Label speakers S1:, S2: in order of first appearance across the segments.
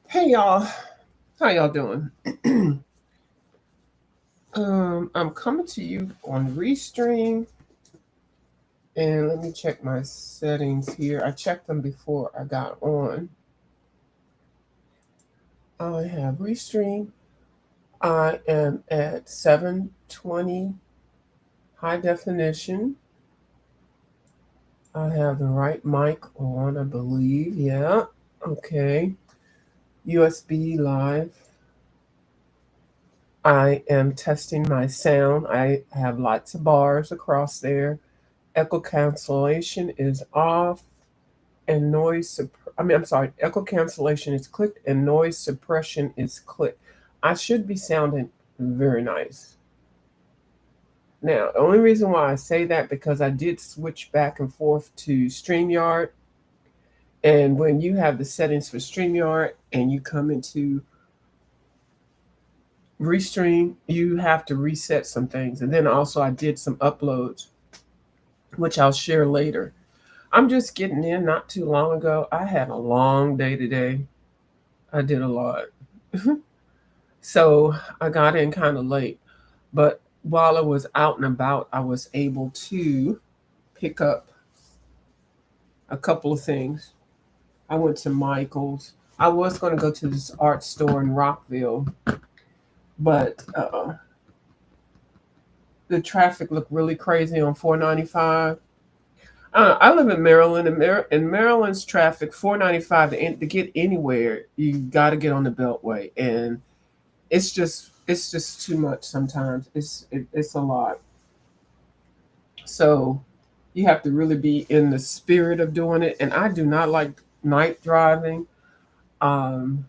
S1: Hey y'all, how y'all doing? I'm coming to you on Restream, and let me check my settings here. I checked them before I got on. I have Restream. I am at 720 high definition. I have the right mic on, I believe. Yeah, okay. USB live. I am testing my sound. I have lots of bars across there. Echo cancellation is off, and I'm sorry, echo cancellation is clicked and noise suppression is clicked. I should be sounding very nice. Now, the only reason why I say that because I did switch back and forth to StreamYard, and when you have the settings for StreamYard and you come into Restream, you have to reset some things. And then also I did some uploads, which I'll share later. I'm just getting in not too long ago. I had a long day today. I did a lot. So I got in kind of late. But while I was out and about, I was able to pick up a couple of things. I went to Michael's. I was going to go to this art store in Rockville, but the traffic looked really crazy on 495. I live in Maryland. In Maryland's traffic, 495 to get anywhere, you got to get on the Beltway, and it's just too much sometimes. It's a lot. So you have to really be in the spirit of doing it. And I do not like night driving. Um,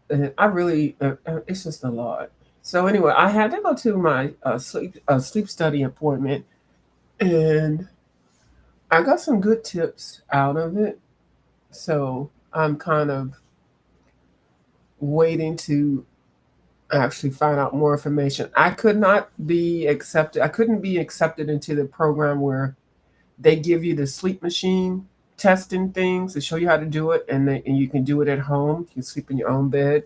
S1: and I really, it's just a lot. So anyway, I had to go to my sleep study appointment, and I got some good tips out of it. So I'm kind of waiting to actually find out more information. I could not be accepted. I couldn't be accepted into the program where they give you the sleep machine testing things to show you how to do it, and you can do it at home. You can sleep in your own bed.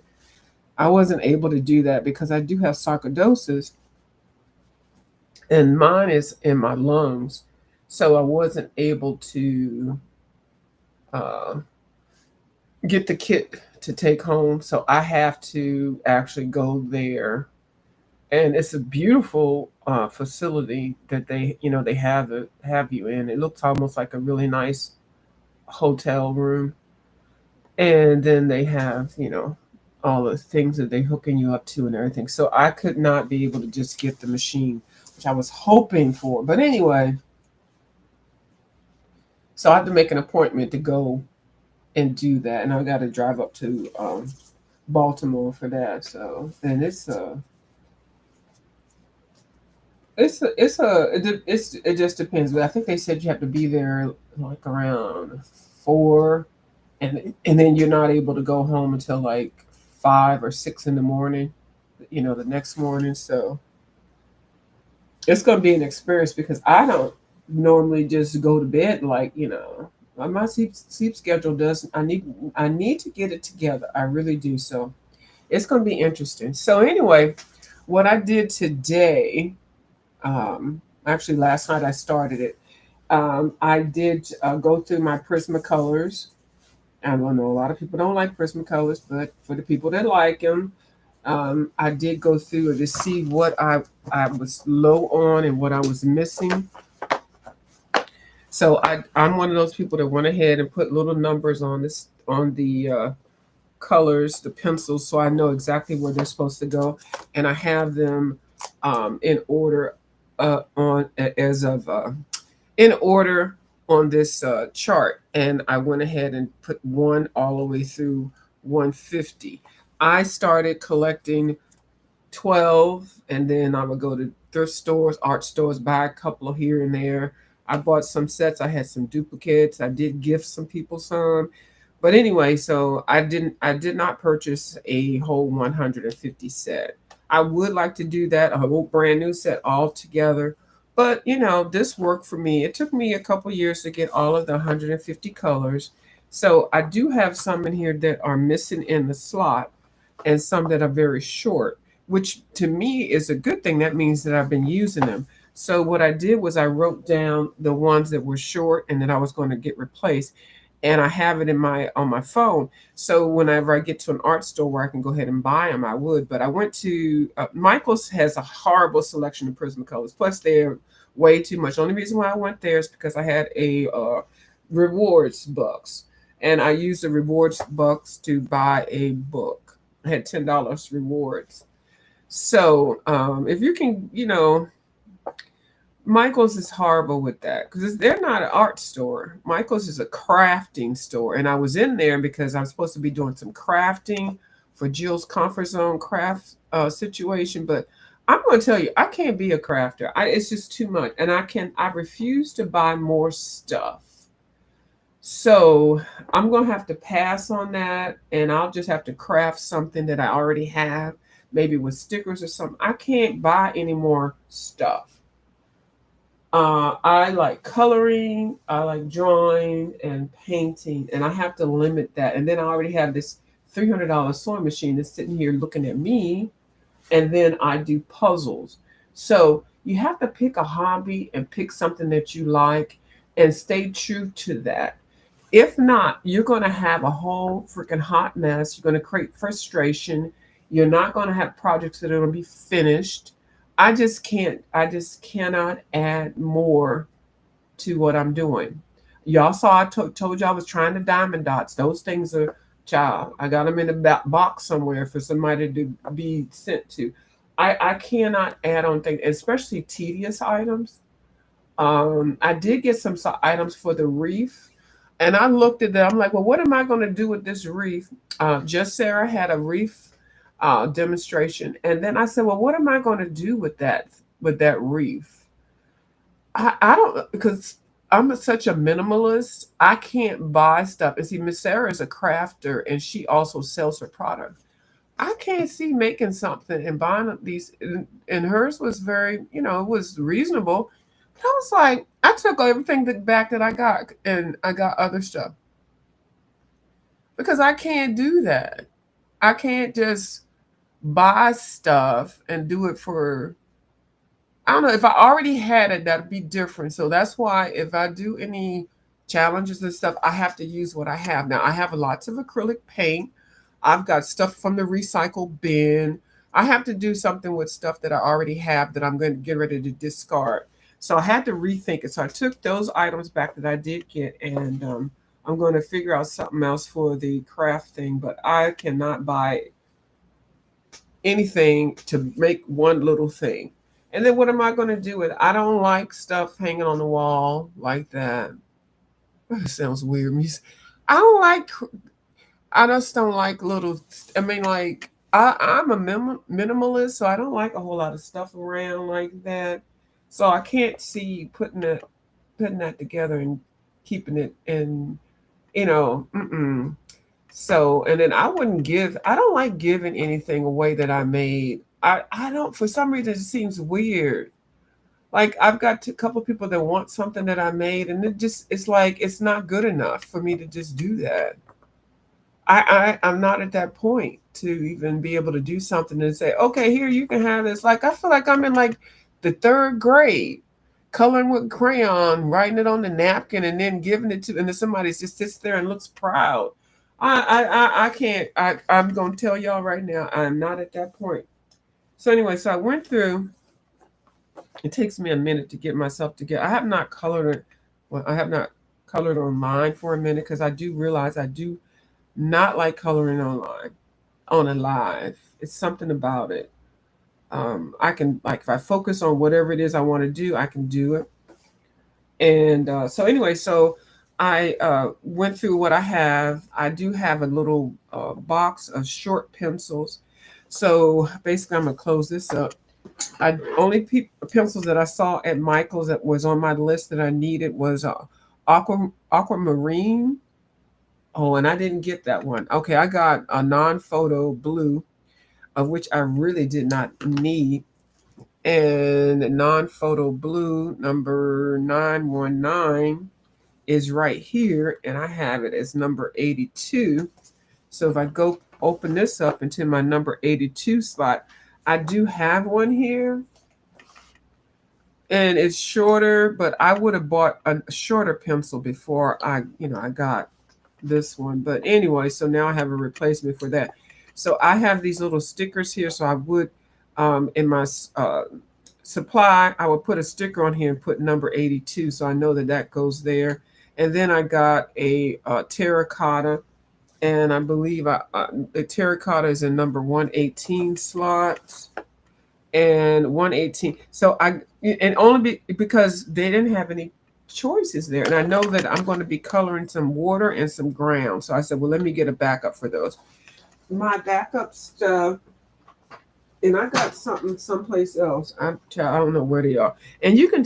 S1: I wasn't able to do that because I do have sarcoidosis, and mine is in my lungs, so I wasn't able to uh, get the kit to take home. So I have to actually go there, and it's a beautiful facility that they have you in. It looks almost like a really nice hotel room, and then they have all the things that they hooking you up to and everything. So I could not be able to just get the machine, which I was hoping for. But anyway, so I had to make an appointment to go and do that, and I got to drive up to Baltimore for that. So, and it just depends. But I think they said you have to be there like around 4, and then you're not able to go home until like 5 or 6 in the morning. The next morning. So it's gonna be an experience because I don't normally just go to bed like my sleep schedule does. I need to get it together. I really do. So it's gonna be interesting. So anyway, what I did today, actually last night I started it. I did go through my Prismacolors. I don't know a lot of people don't like Prismacolors, but for the people that like them, I did go through it to see what I was low on and what I was missing. So I'm one of those people that went ahead and put little numbers on the colors, the pencils, so I know exactly where they're supposed to go, and I have them in order on as of in order on this chart, and I went ahead and put one all the way through 150. I started collecting 12, and then I would go to thrift stores, art stores, buy a couple of here and there. I bought some sets. I had some duplicates. I did gift some people some. But anyway, so I did not purchase a whole 150 set. I would like to do that, a whole brand new set all together, But this worked for me. It took me a couple years to get all of the 150 colors. So I do have some in here that are missing in the slot and some that are very short, which to me is a good thing. That means that I've been using them. So what I did was I wrote down the ones that were short and that I was going to get replaced, and I have it in my on my phone. So whenever I get to an art store where I can go ahead and buy them, I would. But I went to Michael's has a horrible selection of Prismacolors. Plus, they're way too much. The only reason why I went there is because I had a rewards bucks, and I used the rewards bucks to buy a book. I had $10 rewards. So if you can, Michael's is horrible with that because they're not an art store. Michael's is a crafting store, and I was in there because I'm supposed to be doing some crafting for Jill's comfort zone craft situation. But I'm going to tell you, I can't be a crafter. It's just too much, and I refuse to buy more stuff. So I'm going to have to pass on that, and I'll just have to craft something that I already have, maybe with stickers or something. I can't buy any more stuff. I like coloring, I like drawing and painting, and I have to limit that. And then I already have this $300 sewing machine that's sitting here looking at me, and then I do puzzles. So you have to pick a hobby and pick something that you like and stay true to that. If not, you're going to have a whole freaking hot mess. You're going to create frustration. You're not going to have projects that are going to be finished. I just can't, I just cannot add more to what I'm doing. Y'all saw told you I was trying the diamond dots. Those things are, child, I got them in a box somewhere for somebody to be sent to. I cannot add on things, especially tedious items. I did get some items for the reef, and I looked at them. I'm like, well, what am I going to do with this reef? Just Sarah had a reef demonstration, and then I said, well, what am I going to do with that reef? I don't, because I'm such a minimalist. I can't buy stuff. And see, Miss Sarah is a crafter, and she also sells her product. I can't see making something and buying these, and hers was very, it was reasonable. But I was like, I took everything back that I got, and I got other stuff because I can't do that. I can't just buy stuff and do it for, I don't know, if I already had it, that'd be different. So that's why if I do any challenges and stuff, I have to use what I have. Now I have lots of acrylic paint. I've got stuff from the recycle bin. I have to do something with stuff that I already have that I'm going to get ready to discard. So I had to rethink it. So I took those items back that I did get, and I'm going to figure out something else for the craft thing. But I cannot buy anything to make one little thing. And then what am I going to do with it? I don't like stuff hanging on the wall like that. It sounds weird. I don't like, I just don't like little, I mean, like, I'm a minimalist, so I don't like a whole lot of stuff around like that. So I can't see putting that together and keeping it in, mm-mm. So, and then I don't like giving anything away that I made. I don't, for some reason, it seems weird. Like, I've got a couple of people that want something that I made, and it's like, it's not good enough for me to just do that. I'm not at that point to even be able to do something and say, okay, here, you can have this. Like, I feel like I'm in like the third grade, coloring with crayon, writing it on the napkin, and then giving it to, and then somebody just sits there and looks proud. I can't. I'm gonna tell y'all right now, I'm not at that point. So anyway, so I went through. It takes me a minute to get myself together. I have not colored. Well, I have not colored online for a minute because I do realize I do not like coloring online on a live. It's something about it. I can, like, if I focus on whatever it is I want to do, I can do it. And so anyway, so I went through what I have. I do have a little box of short pencils. So basically, I'm gonna close this up. I only pencils that I saw at Michael's that was on my list that I needed was aquamarine. Oh, and I didn't get that one. Okay, I got a non-photo blue, of which I really did not need. And non-photo blue number 919 is right here, and I have it as number 82. So if I go open this up into my number 82 slot, I do have one here, and it's shorter, but I would have bought a shorter pencil before I got this one. But anyway, so now I have a replacement for that. So I have these little stickers here. So I would, in my supply, I would put a sticker on here and put number 82. So I know that that goes there. And then I got a terracotta, and I believe the terracotta is in number 118 slot and 118. So and only because they didn't have any choices there. And I know that I'm going to be coloring some water and some ground. So I said, well, let me get a backup for those. My backup stuff, and I got something someplace else. I don't know where they are. And you can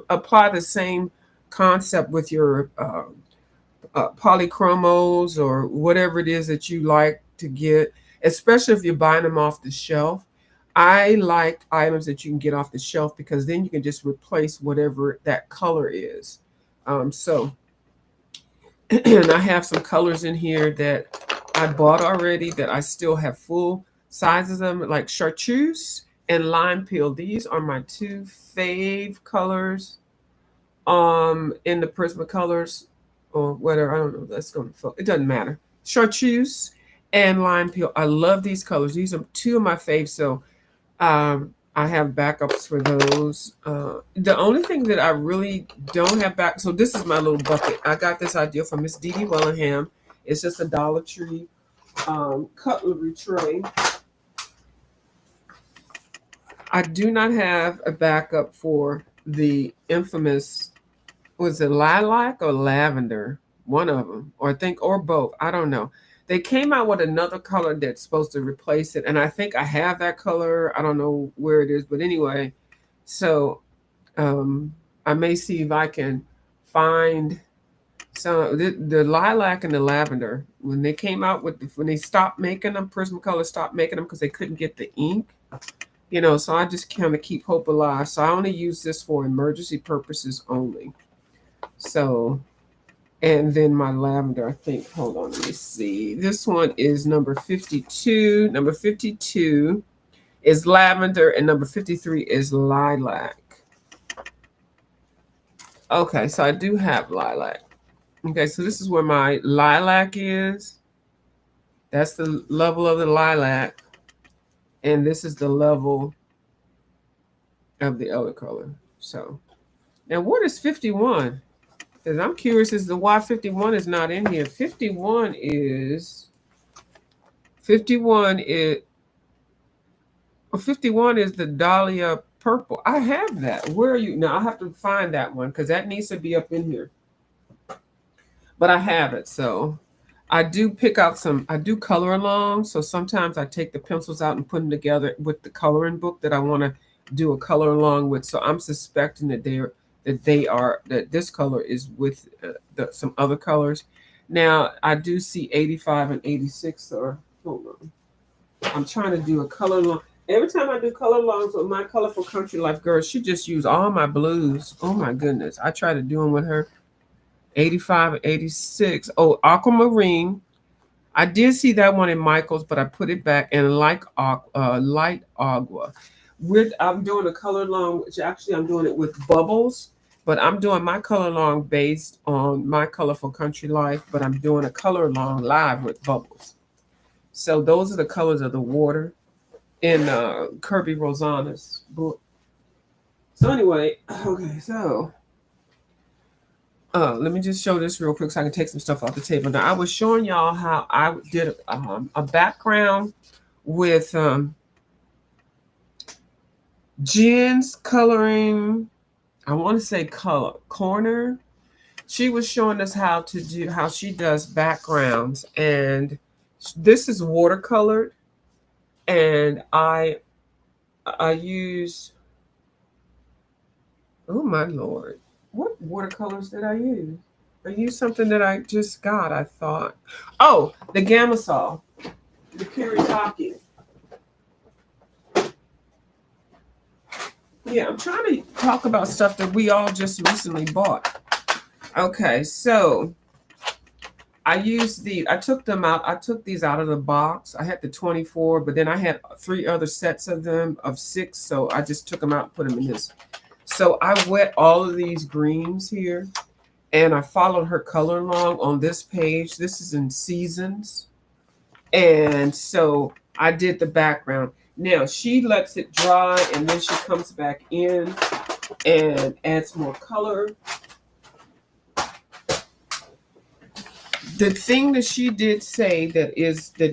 S1: apply the same concept with your polychromos or whatever it is that you like to get, especially if you're buying them off the shelf. I like items that you can get off the shelf because then you can just replace whatever that color is. So, and I have some colors in here that I bought already that I still have full sizes of them, like chartreuse and lime peel. These are my two fave colors in the Prismacolors or whatever. I don't know. That's going to, it doesn't matter. Chartreuse and lime peel. I love these colors. These are two of my faves. So I have backups for those. The only thing that I really don't have back, so this is my little bucket. I got this idea from Miss Dee Dee Wellingham. It's just a Dollar Tree cutlery tray. I do not have a backup for the infamous, was it lilac or lavender? One of them, or I think, or both. I don't know. They came out with another color that's supposed to replace it, and I think I have that color. I don't know where it is, but anyway, so I may see if I can find some the lilac and the lavender. When they came out with when they stopped making them, Prismacolor stopped making them because they couldn't get the ink. So I just kind of keep hope alive. So I only use this for emergency purposes only. So, and then my lavender, I think, hold on, let me see. This one is number 52. Number 52 is lavender, and number 53 is lilac. Okay, so I do have lilac. Okay, so this is where my lilac is. That's the level of the lilac. And this is the level of the other color. So, now what is 51? Because I'm curious as to why 51 is not in here. 51 is the Dahlia purple. I have that. Where are you? Now I have to find that one because that needs to be up in here. But I have it. So I do pick out I do color along. So sometimes I take the pencils out and put them together with the coloring book that I want to do a color along with. So I'm suspecting that that this color is with some other colors. Now I do see 85 and 86. Or hold on, I'm trying to do a color along. Every time I do color alongs with my colorful country life girl, she just used all my blues. Oh my goodness, I try to do them with her. 85 and 86. Oh, aquamarine. I did see that one in Michael's, but I put it back and light agua. I'm doing a color along, which actually I'm doing it with bubbles, but I'm doing my color along based on my colorful country life, but I'm doing a color along live with bubbles. So those are the colors of the water in Kirby Rosanna's book. So anyway, okay, so let me just show this real quick so I can take some stuff off the table. Now I was showing y'all how I did a background with Jen's coloring, I want to say color corner. She was showing us how she does backgrounds, and this is watercolored, and I use, oh my Lord, what watercolors did I use? I used something that I just got, I thought. Oh, the Gamasol, the Kiritaki. Yeah, I'm trying to talk about stuff that we all just recently bought. Okay, so I took them out. I took these out of the box. I had the 24, but then I had 3 other sets of them of 6. So I just took them out and put them in this. So I wet all of these greens here and I followed her color along on this page. This is in Seasons. And so I did the background. Now she lets it dry and then she comes back in and adds more color. The thing that she did say that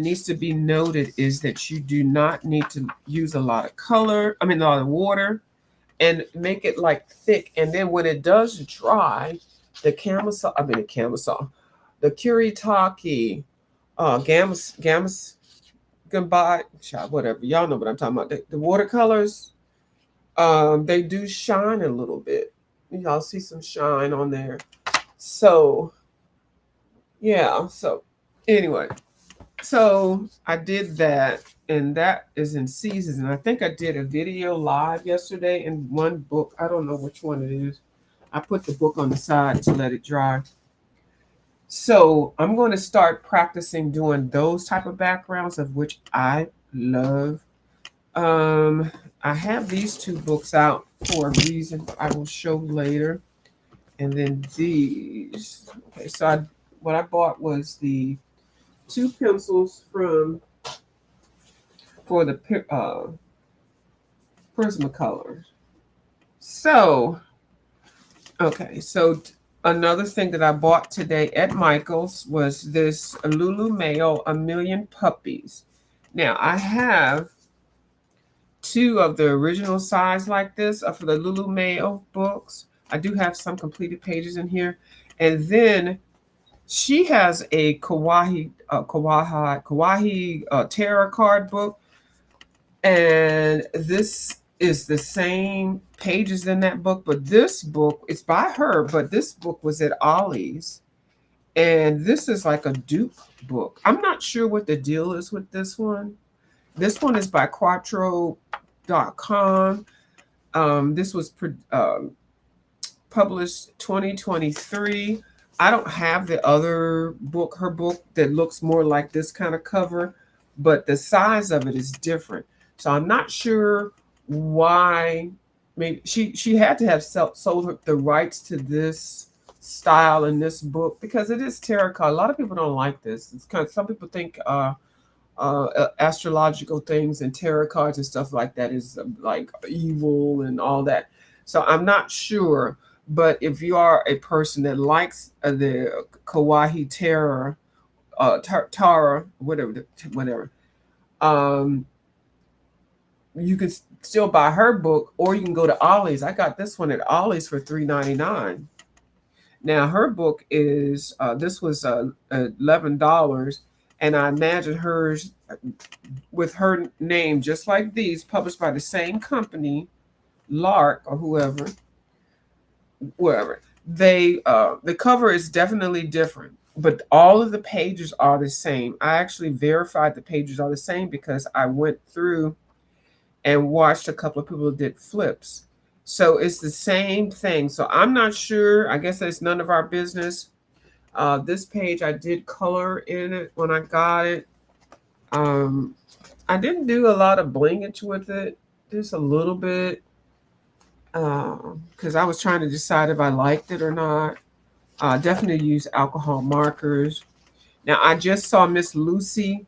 S1: needs to be noted is that you do not need to use a lot of color, I mean a lot of water, and make it like thick. And then when it does dry, the Kuritake Gamas Gambot, whatever. Y'all know what I'm talking about. The watercolors, they do shine a little bit. Y'all see some shine on there. So yeah, so anyway, so I did that, and that is in Seasons. And I think I did a video live yesterday in one book. I don't know which one it is. I put the book on the side to let it dry. So I'm going to start practicing doing those type of backgrounds, of which I love. I have these 2 books out for a reason I will show later. And then these. Okay, so what I bought was the 2 pencils for the Prismacolors. So, okay, so another thing that I bought today at Michael's was this Lulu Mayo A Million Puppies. Now, I have 2 of the original size like this for the Lulu Mayo books. I do have some completed pages in here. And then she has a Kawaii tarot card book, and this is the same pages in that book, but this book is by her, but this book was at Ollie's, and this is like a dupe book. I'm not sure what the deal is with this one. This one is by Quattro.com. This was published 2023. I don't have the other book, her book, that looks more like this kind of cover, but the size of it is different. So I'm not sure why. Maybe she had to have sold the rights to this style in this book because it is tarot card. A lot of people don't like this. It's kind of, some people think astrological things and tarot cards and stuff like that is like evil and all that. So I'm not sure. But if you are a person that likes the Kawaii Terror, Tara, whatever, um, you can still buy her book, or you can go to Ollie's. I got this one at Ollie's for $3.99. Now her book is this was $11, and I imagine hers with her name just like these, published by the same company, Lark or wherever. They the cover is definitely different, but all of the pages are the same. I actually verified the pages are the same because I went through and watched a couple of people who did flips. So it's the same thing. So I'm not sure. I guess that's none of our business. This page I did color in it when I got it. I didn't do a lot of blingage with it, just a little bit, because I was trying to decide if I liked it or not. Definitely use alcohol markers. Now I just saw Miss Lucy.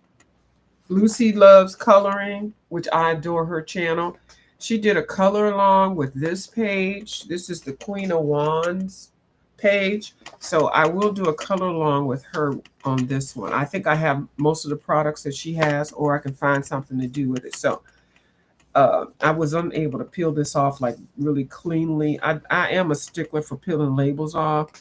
S1: Lucy Loves Coloring, which I adore her channel. She did a color along with this page. This is the Queen of Wands page. So I will do a color along with her on this one. I think I have most of the products that she has, or I can find something to do with it. So I was unable to peel this off like really cleanly. I am a stickler for peeling labels off,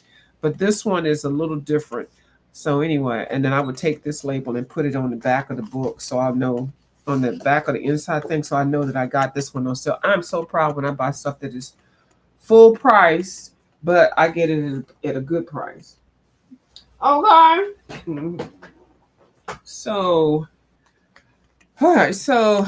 S1: but this one is a little different. So anyway, and then I would take this label and put it on the back of the book, so I know on the back of the inside thing, so I know that I got this one on sale. I'm so proud when I buy stuff that is full price, but I get it at a good price. Okay. So, all right. So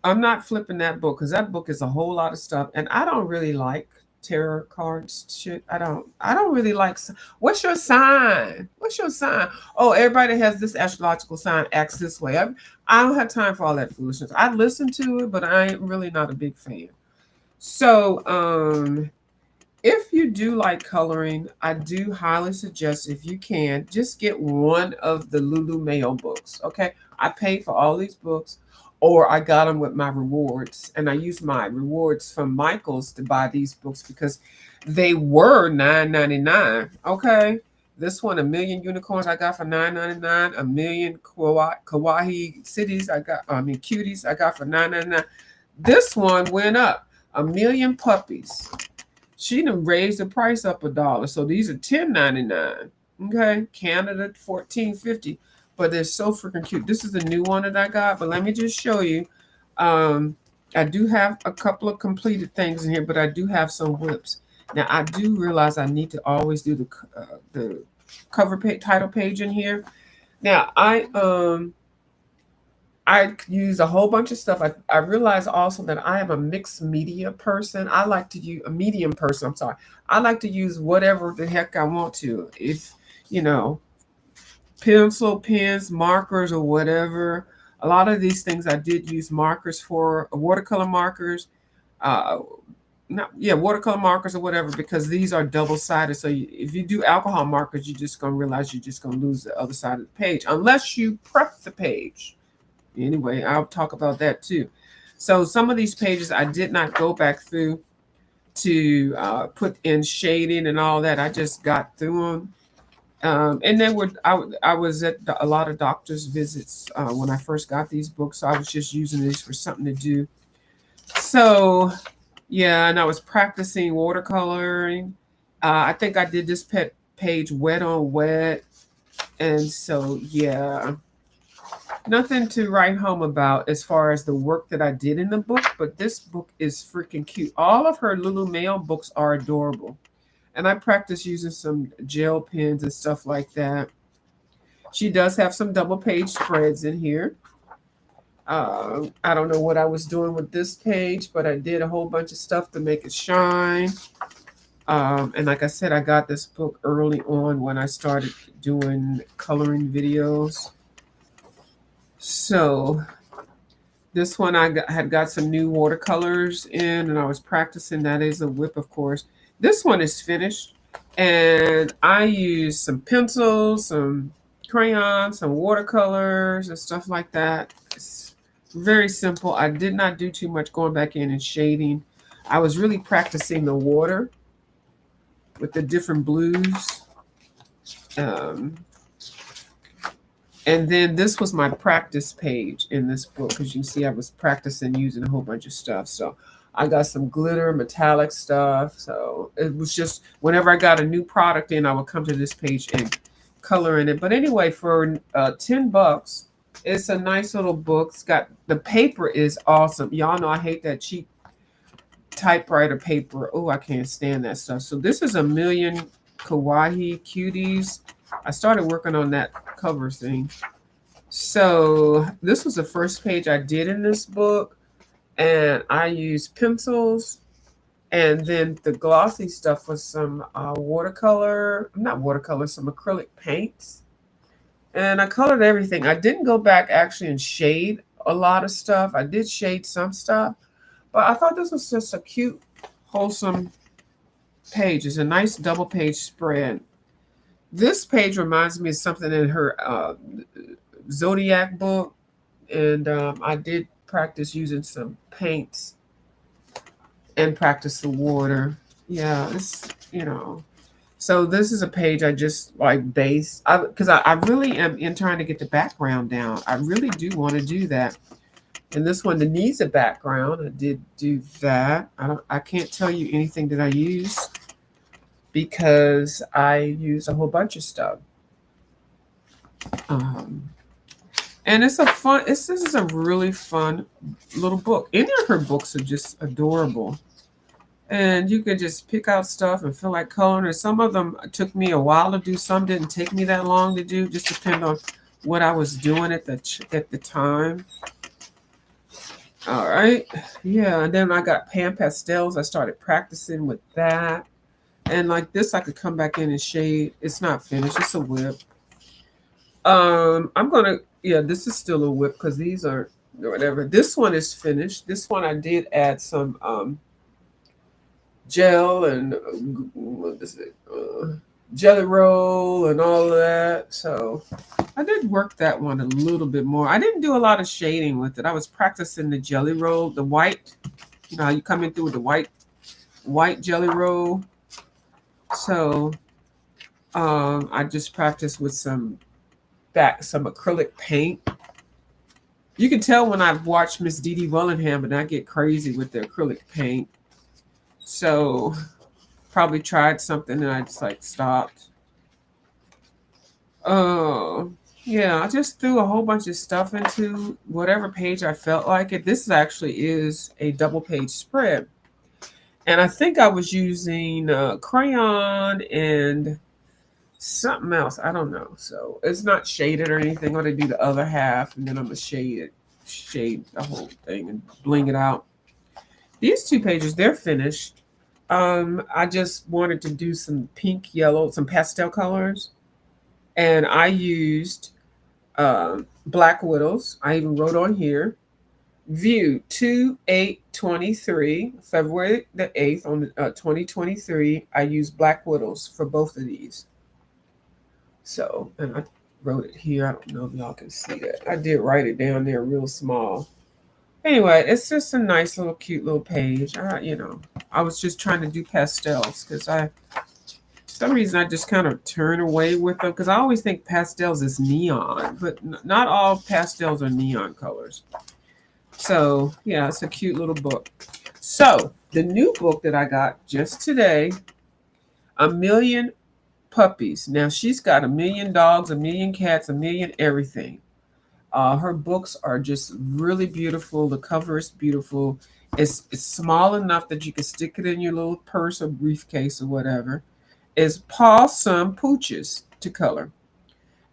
S1: I'm not flipping that book because that book is a whole lot of stuff, and I don't really like tarot cards shit. I don't really like. What's your sign? What's your sign? Oh, everybody has this astrological sign. Acts this way. I don't have time for all that foolishness. I listen to it, but I ain't really not a big fan. So, if you do like coloring, I do highly suggest, if you can, just get one of the Lulu Mayo books. Okay, I paid for all these books, or I got them with my rewards, and I used my rewards from Michaels to buy these books because they were $9.99. Okay, this one, A Million Unicorns, I got for $9.99. A Million Kawaii Cities, Cuties, I got for $9.99. This one went up. A Million Puppies, she done raised the price up $1. So these are $10.99. Okay. Canada $14.50. But they're so freaking cute. This is the new one that I got. But let me just show you. I do have a couple of completed things in here, but I do have some whips. Now I do realize I need to always do the cover page, title page in here. Now I use a whole bunch of stuff. I realize also that I am a mixed media person. I like to use a medium person. I'm sorry. I like to use whatever the heck I want to. If, you know, pencil, pens, markers, or whatever. A lot of these things I did use markers for, watercolor markers. Uh, Not, yeah, watercolor markers or whatever, because these are double sided. So if you do alcohol markers, you're just gonna realize you're just gonna lose the other side of the page unless you prep the page. Anyway, I'll talk about that too. So some of these pages I did not go back through to put in shading and all that. I just got through them. And then I was at a lot of doctor's visits when I first got these books. So I was just using these for something to do. So yeah, and I was practicing watercoloring. I think I did this page wet on wet. And so, yeah, nothing to write home about as far as the work that I did in the book, but this book is freaking cute. All of her Lulu Mayo books are adorable. And I practice using some gel pens and stuff like that. She does have some double page spreads in here. I don't know what I was doing with this page, but I did a whole bunch of stuff to make it shine. And like I said, I got this book early on when I started doing coloring videos. So this one had got some new watercolors in, and I was practicing. That is a whip, of course. This one is finished, and I used some pencils, some crayons, some watercolors, and stuff like that. It's very simple. I did not do too much going back in and shading. I was really practicing the water with the different blues. And then this was my practice page in this book, because you see I was practicing using a whole bunch of stuff. So I got some glitter, metallic stuff. So it was just whenever I got a new product in, I would come to this page and color in it. But anyway, for $10, it's a nice little book. It's got, the paper is awesome. Y'all know I hate that cheap typewriter paper. Oh, I can't stand that stuff. So this is A Million Kawaii Cuties. I started working on that cover thing. So this was the first page I did in this book, and I used pencils, and then the glossy stuff was some not watercolor, some acrylic paints, and I colored everything. I didn't go back actually and shade a lot of stuff. I did shade some stuff, but I thought this was just a cute, wholesome page. It's a nice double page spread. This page reminds me of something in her Zodiac book, and I did practice using some paints and practice the water. Yeah, it's. So this is a page I just like base, because I really am in trying to get the background down. I really do want to do that. And this one that needs a background, I did do that. I can't tell you anything that I use, because I use a whole bunch of stuff. And it's this is a really fun little book. Any of her books are just adorable. And you can just pick out stuff and feel like coloring. And some of them took me a while to do. Some didn't take me that long to do. Just depend on what I was doing at the time. All right. Yeah, and then I got pan pastels. I started practicing with that. And like this, I could come back in and shade. It's not finished. It's a whip. I'm gonna. Yeah, this is still a whip because these are whatever. This one is finished. This one I did add some gel and what is it? Jelly roll and all of that. So I did work that one a little bit more. I didn't do a lot of shading with it. I was practicing the jelly roll, the white. You know how you come in through with the white jelly roll. So I just practiced with some acrylic paint. You can tell when I've watched Miss Dee Dee Wellingham and I get crazy with the acrylic paint. So probably tried something and I just like stopped. Oh, yeah, I just threw a whole bunch of stuff into whatever page I felt like it. This actually is a double page spread. And I think I was using crayon and something else. I don't know. So it's not shaded or anything. I'm going to do the other half and then I'm going to shade the whole thing and bling it out. These two pages, they're finished. I just wanted to do some pink, yellow, some pastel colors. And I used Black Widows. I even wrote on here, view 2/8/23, February the 8th on 2023. I used Black Widows for both of these. So, and I wrote it here. I don't know if y'all can see that. I did write it down there real small. Anyway, it's just a nice little cute little page. I was just trying to do pastels because some reason I just kind of turn away with them because I always think pastels is neon, but not all pastels are neon colors. So yeah, it's a cute little book. So the new book that I got just today, A Million Puppies. Now she's got a million dogs, a million cats, a million everything. Her books are just really beautiful. The cover is beautiful. It's small enough that you can stick it in your little purse or briefcase or whatever. It's Possum Pooches to color.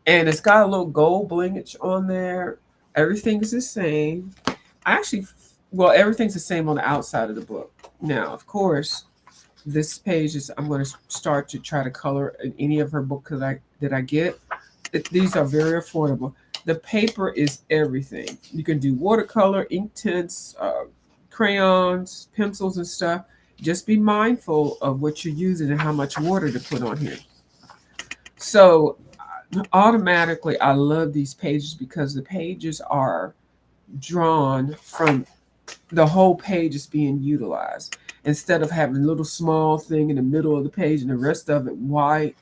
S1: And it's got a little gold blingage on there. Everything's the same. Actually, well, everything's the same on the outside of the book. Now, of course, this page is I'm going to start to try to color in any of her books that I get. These are very affordable. The paper is everything. You can do watercolor, ink tints, crayons, pencils, and stuff. Just be mindful of what you're using and how much water to put on here. So automatically, I love these pages because the pages are drawn from the whole page is being utilized instead of having a little small thing in the middle of the page and the rest of it white.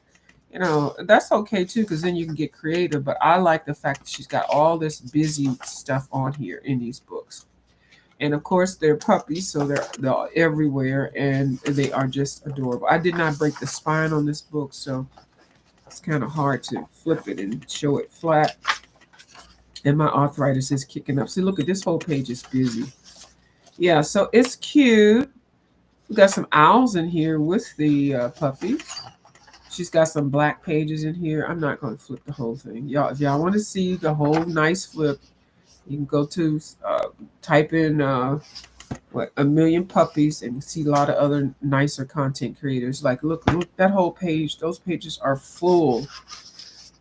S1: That's okay too because then you can get creative. But I like the fact that she's got all this busy stuff on here in these books. And of course, they're puppies, so they're everywhere, and they are just adorable. I did not break the spine on this book, so it's kind of hard to flip it and show it flat. And my arthritis is kicking up. See, look at this whole page is busy. Yeah, so it's cute. We got some owls in here with the puppies. She's got some black pages in here. I'm not going to flip the whole thing. Y'all, if y'all want to see the whole nice flip, you can go to type in A Million Puppies and see a lot of other nicer content creators. Like, look, that whole page. Those pages are full,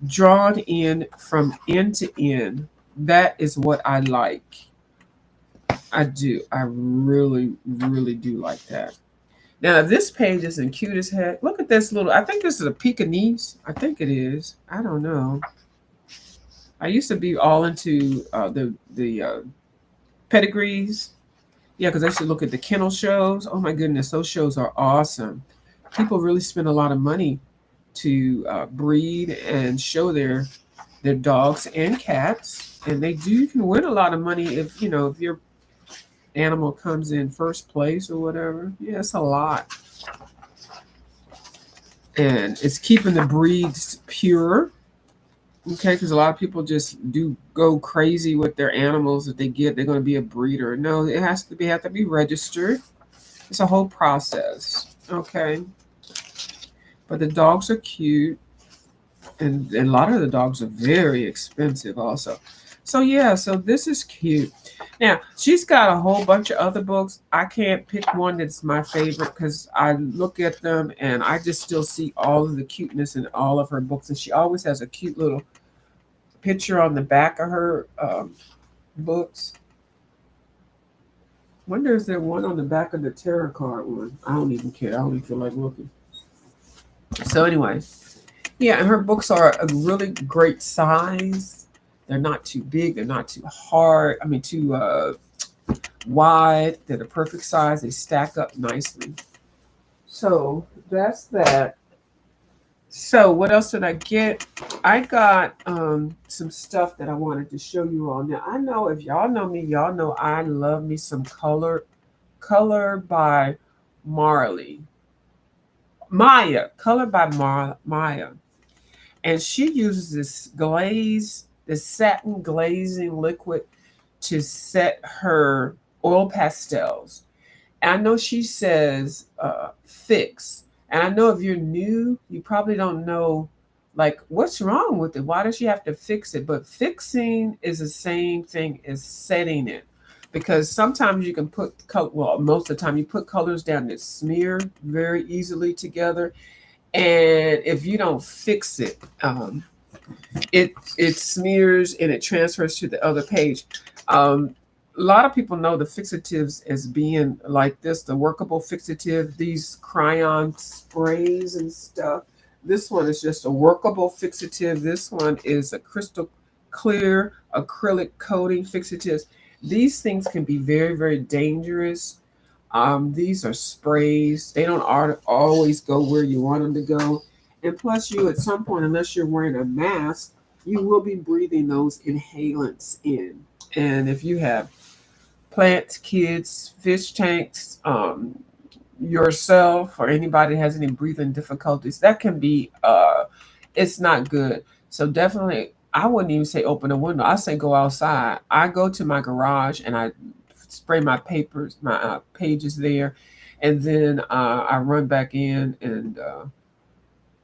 S1: drawn in from end to end. That is what I like. I do. I really, really do like that. Now, this page isn't cute as heck. Look at this little. I think this is a Pekingese. I think it is. I don't know. I used to be all into the pedigrees. Yeah, because I used to look at the kennel shows. Oh my goodness, those shows are awesome. People really spend a lot of money to breed and show their dogs and cats, and they do. You can win a lot of money if your animal comes in first place or whatever. Yeah, it's a lot, and it's keeping the breeds pure. Okay, because a lot of people just do go crazy with their animals that they get. They're going to be a breeder. No, it have to be registered. It's a whole process. Okay, but the dogs are cute, and a lot of the dogs are very expensive also. So yeah, so this is cute. Now she's got a whole bunch of other books. I can't pick one that's my favorite because I look at them and I just still see all of the cuteness in all of her books, and she always has a cute little picture on the back of her books. Wonder is there one on the back of the tarot card one? I don't even care. I don't even feel like looking. So anyway, yeah, and her books are a really great size. They're not too big. They're not too hard. I mean, too wide. They're the perfect size. They stack up nicely. So that's that. So what else did I get? I got some stuff that I wanted to show you all. Now I know if y'all know me, y'all know I love me some color by Marley. Color by Maya. And she uses this satin glazing liquid to set her oil pastels. And I know she says fix. And I know if you're new, you probably don't know like what's wrong with it. Why does she have to fix it? But fixing is the same thing as setting it. Because sometimes you can put well, most of the time you put colors down that smear very easily together, and if you don't fix it, it smears and it transfers to the other page. Um, a lot of people know the fixatives as being like this, the workable fixative, these crayon sprays and stuff. This one is just a workable fixative. This one is a crystal clear acrylic coating fixatives. These things can be very, very dangerous. These are sprays. They don't always go where you want them to go. And plus, you at some point, unless you're wearing a mask, you will be breathing those inhalants in. And if you have plants, kids, fish tanks, yourself, or anybody that has any breathing difficulties, that can be, it's not good. So definitely, I wouldn't even say open a window. I say go outside. I go to my garage and I spray my pages there, and then I run back in, and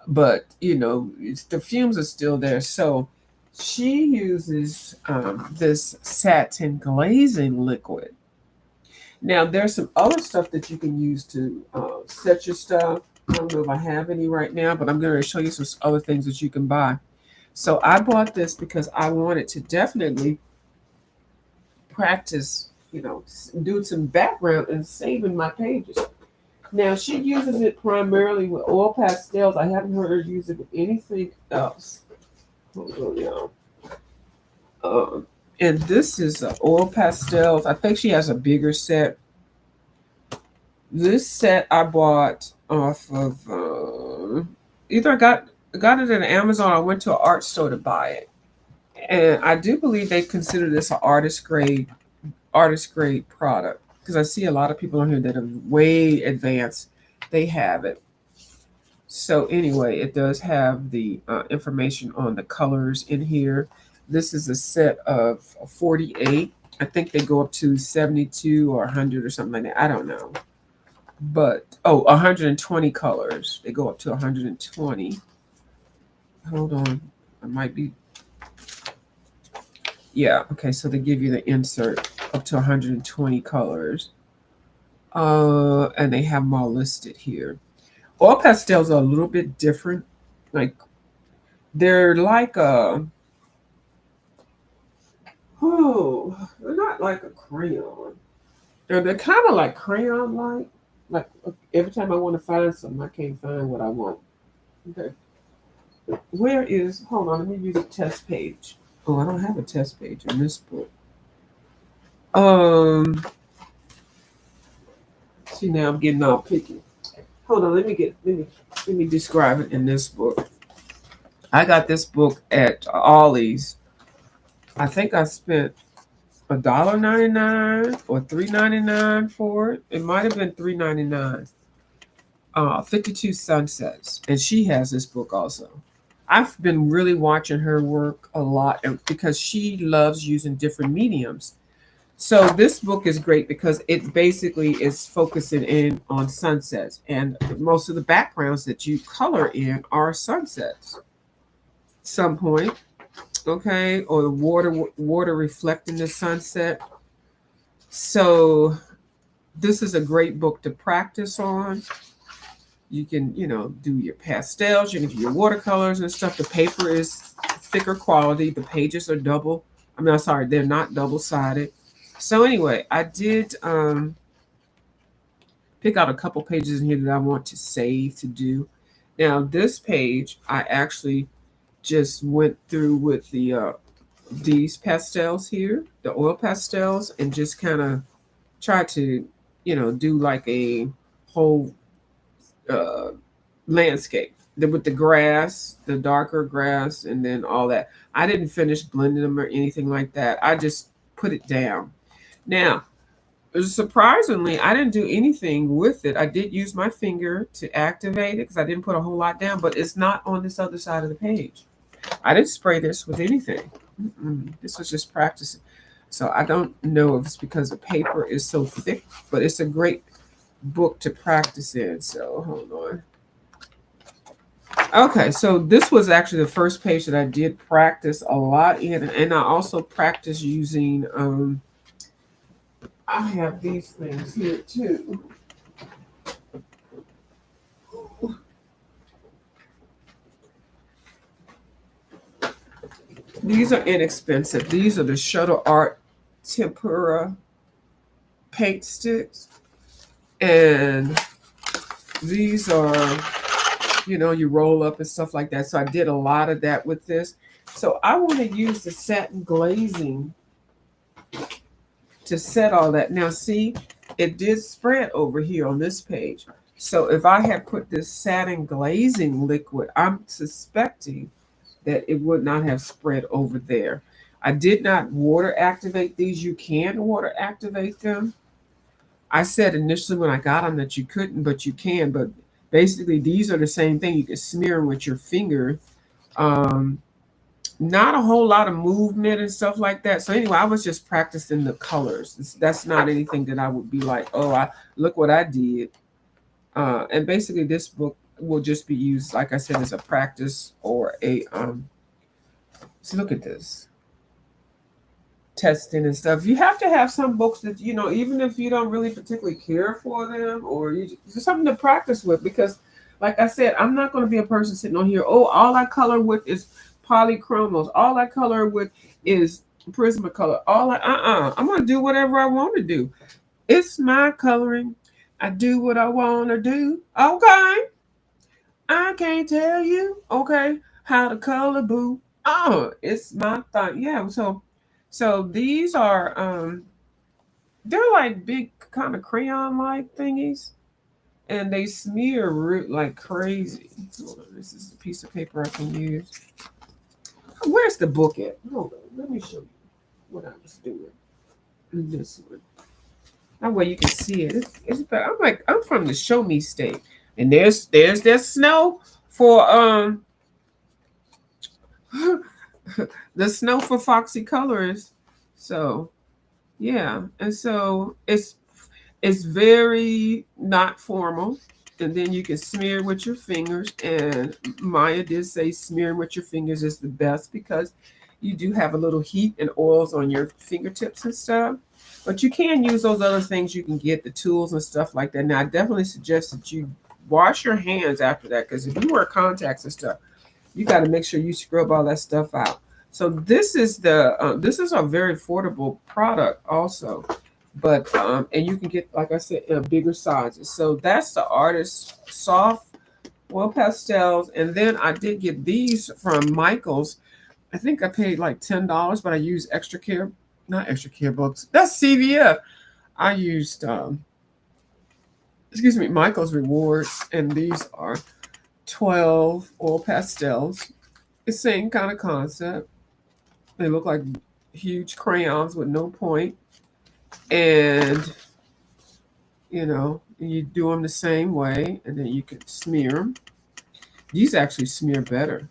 S1: but the fumes are still there. So she uses this satin glazing liquid. Now there's some other stuff that you can use to set your stuff. I don't know if I have any right now, but I'm going to show you some other things that you can buy. So I bought this because I wanted to definitely practice, do some background and saving my pages. Now she uses it primarily with oil pastels. I haven't heard her use it with anything else. Hold on, y'all. And this is oil pastels. I think she has a bigger set. This set I bought off of either I got it at Amazon. I went to an art store to buy it, and I do believe they consider this an artist grade product because I see a lot of people on here that are way advanced. They have it. So anyway, it does have the information on the colors in here. This is a set of 48. I think they go up to 72 or 100 or something like that. I don't know. But, 120 colors. They go up to 120. Hold on. I might be. Yeah, okay. So they give you the insert up to 120 colors. And they have them all listed here. Oil pastels are a little bit different. Like, they're like they're not like a crayon. They're kind of like crayon like. Like every time I want to find something, I can't find what I want. Okay. Where is, hold on, let me use a test page. Oh, I don't have a test page in this book. See, now I'm getting all picky. Hold on, let me describe it in this book. I got this book at Ollie's. I think I spent $1.99 or $3.99 for it. It might have been $3.99. 52 Sunsets, and she has this book also. I've been really watching her work a lot because she loves using different mediums. So this book is great because it basically is focusing in on sunsets, and most of the backgrounds that you color in are sunsets. Some point. okay, or the water reflecting the sunset. So this is a great book to practice on. You can, do your pastels, you can do your watercolors and stuff. The paper is thicker quality. The pages are double. I'm sorry, they're not double-sided. So anyway, I did pick out a couple pages in here that I want to save to do. Now, this page, I actually just went through with these pastels here, the oil pastels, and just kind of try to, do like a whole uh, landscape with the grass, the darker grass, and then all that. I didn't finish blending them or anything like that. I just put it down. Now, surprisingly, I didn't do anything with it. I did use my finger to activate it because I didn't put a whole lot down, but it's not on this other side of the page. I didn't spray this with anything. This was just practicing. So I don't know if it's because the paper is so thick, but it's a great book to practice in. So hold on. Okay, so this was actually the first page that I did practice a lot in, and I also practice using. I have these things here too. These are inexpensive. These are the Shutter Art Tempera paint sticks, and these are, you roll up and stuff like that. So I did a lot of that with this. So I want to use the satin glazing to set all that. Now see, it did spread over here on this page. So if I had put this satin glazing liquid, I'm suspecting that it would not have spread over there. I did not water activate these. You can water activate them. I said initially when I got them that you couldn't, but you can. But basically, these are the same thing. You can smear them with your finger. Um, Not a whole lot of movement and stuff like that. So anyway, I was just practicing the colors. That's not anything that I would be like, oh, I look what I did. And basically, this book will just be used, like I said, as a practice or a so look at this testing and stuff. You have to have some books that even if you don't really particularly care for them, or just something to practice with. Because, like I said, I'm not going to be a person sitting on here. Oh, all I color with is polychromos. All I color with is Prismacolor. I'm going to do whatever I want to do. It's my coloring. I do what I want to do. Okay. I can't tell you, okay, how to color, boo. Oh, it's my thing. Yeah, so these are they're like big kind of crayon like thingies, and they smear root like crazy. Hold on, this is a piece of paper I can use. Where's the book at? Hold on, let me show you what I was doing in this one. That way you can see it. It's better. I'm from the show me state. And there's that snow for the snow for Foxy Colors. So yeah. And so it's very not formal. And then you can smear with your fingers. And Maya did say smearing with your fingers is the best because you do have a little heat and oils on your fingertips and stuff. But you can use those other things you can get, the tools and stuff like that. Now, I definitely suggest that you wash your hands after that because if you wear contacts and stuff, you got to make sure you scrub all that stuff out. So this is a very affordable product also, but and you can get, like I said, in bigger sizes. So that's the Artist Soft Oil Pastels, and then I did get these from Michaels. I think I paid like $10, but I used extra care, not extra care books. That's CVS. I used excuse me, Michael's Rewards, and these are 12 oil pastels. The same kind of concept. They look like huge crayons with no point. And, you do them the same way, and then you can smear them. These actually smear better.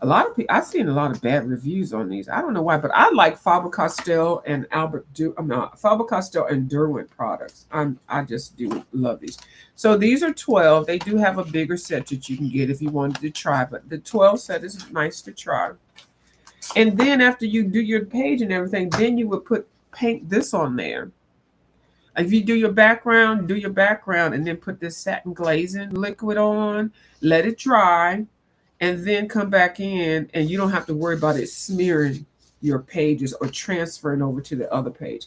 S1: A lot of people, I've seen a lot of bad reviews on these. I don't know why, but I like Faber-Castell and Faber-Castell and Derwent products. I just do love these. So these are 12. They do have a bigger set that you can get if you wanted to try, but the 12 set is nice to try. And then after you do your page and everything, then you would paint this on there. If you do your background and then put this satin glazing liquid on, let it dry, and then come back in, and you don't have to worry about it smearing your pages or transferring over to the other page.